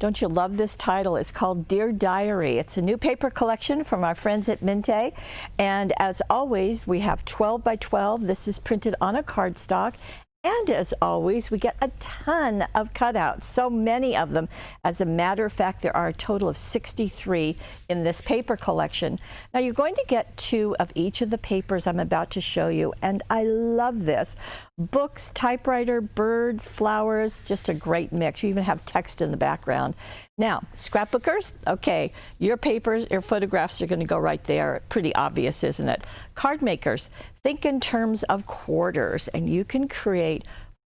Don't you love this title? It's called Dear Diary. It's a new paper collection from our friends at Mintay. And as always, we have 12 by 12. This is printed on a cardstock. And as always, we get a ton of cutouts, so many of them. As a matter of fact, there are a total of 63 in this paper collection. Now, you're going to get 2 of each of the papers I'm about to show you, and I love this. Books, typewriter, birds, flowers, just a great mix. You even have text in the background. Now, scrapbookers, okay, your papers, your photographs are going to go right there. Pretty obvious, isn't it? Card makers, think in terms of quarters, and you can create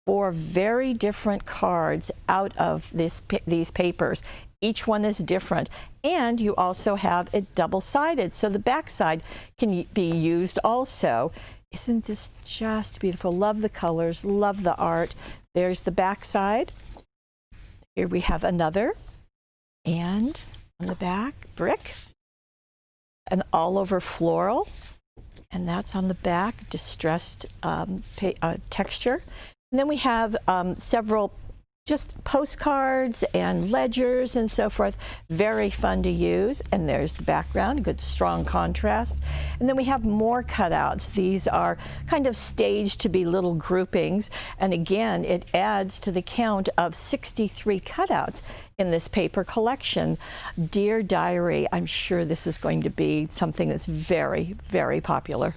4 very different cards out of these papers. Each one is different, and you also have it double-sided, so the back side can be used also. Isn't this just beautiful? Love the colors, love the art. There's the back side. Here we have another. And on the back, brick, an all-over floral, and that's on the back, distressed texture. And then we have several just postcards and ledgers and so forth. Very fun to use. And there's the background, good strong contrast. And then we have more cutouts. These are kind of staged to be little groupings. And again, it adds to the count of 63 cutouts in this paper collection. Dear Diary, I'm sure this is going to be something that's very, very popular.